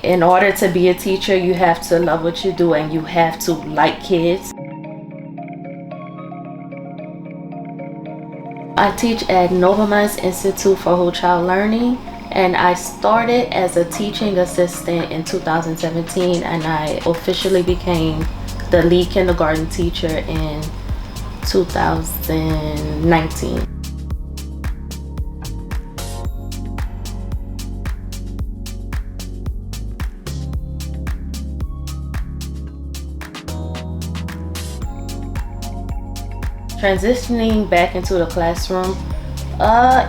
In order to be a teacher, you have to love what you do and you have to like kids. I teach at Novamines Institute for Whole Child Learning, and I started as a teaching assistant in 2017, and I officially became the lead kindergarten teacher in 2019. Transitioning back into the classroom,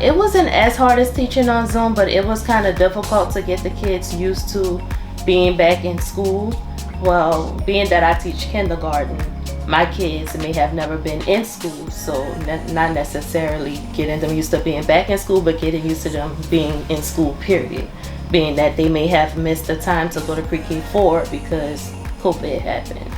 it wasn't as hard as teaching on Zoom, but it was kind of difficult to get the kids used to being back in school. Well, being that I teach kindergarten, my kids may have never been in school, so not necessarily getting them used to being back in school, but getting used to them being in school, period. Being that they may have missed the time to go to pre-K 4 because COVID happened.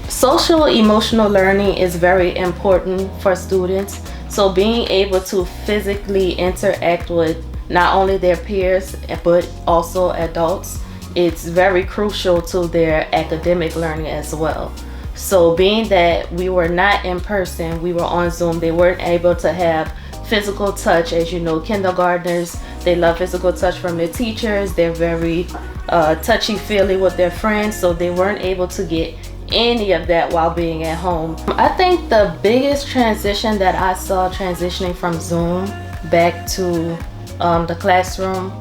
Social emotional learning is very important for students. So being able to physically interact with not only their peers, but also adults, it's very crucial to their academic learning as well. So being that we were not in person, we were on Zoom, they weren't able to have physical touch. As you know, kindergartners, they love physical touch from their teachers. They're very touchy-feely with their friends, so they weren't able to get any of that while being at home. I think the biggest transition that I saw transitioning from Zoom back to the classroom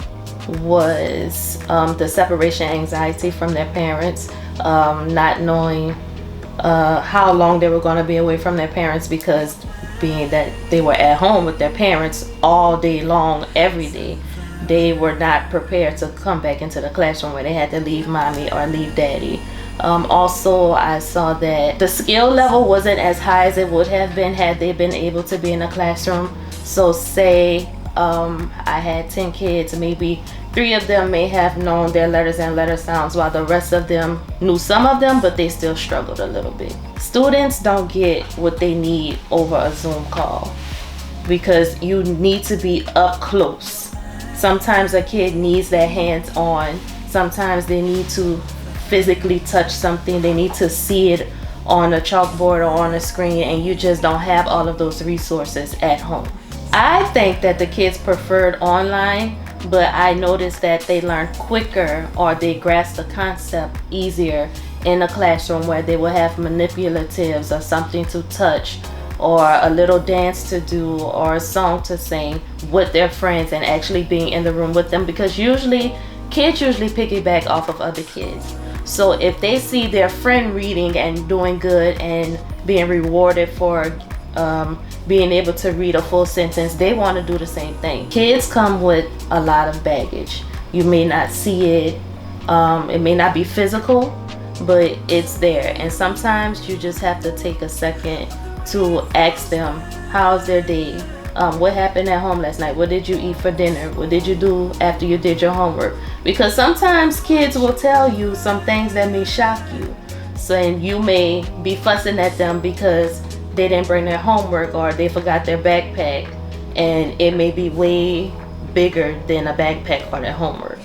was the separation anxiety from their parents, not knowing how long they were going to be away from their parents, because being that they were at home with their parents all day long, every day, they were not prepared to come back into the classroom where they had to leave mommy or leave daddy. Also, I saw that the skill level wasn't as high as it would have been had they been able to be in a classroom. So say I had 10 kids, maybe 3 of them may have known their letters and letter sounds, while the rest of them knew some of them, but they still struggled a little bit. Students don't get what they need over a Zoom call because you need to be up close. Sometimes a kid needs their hands on, sometimes they need to physically touch something, they need to see it on a chalkboard or on a screen, and you just don't have all of those resources at home. I think that the kids preferred online, but I noticed that they learned quicker or they grasped the concept easier in a classroom where they will have manipulatives or something to touch or a little dance to do or a song to sing with their friends and actually being in the room with them, because kids usually piggyback off of other kids. So if they see their friend reading and doing good and being rewarded for being able to read a full sentence, they want to do the same thing. Kids come with a lot of baggage. You may not see it, it may not be physical, but it's there. And sometimes you just have to take a second to ask them, how's their day? What happened at home last night? What did you eat for dinner? What did you do after you did your homework? Because sometimes kids will tell you some things that may shock you. So, and you may be fussing at them because they didn't bring their homework or they forgot their backpack, and it may be way bigger than a backpack for their homework.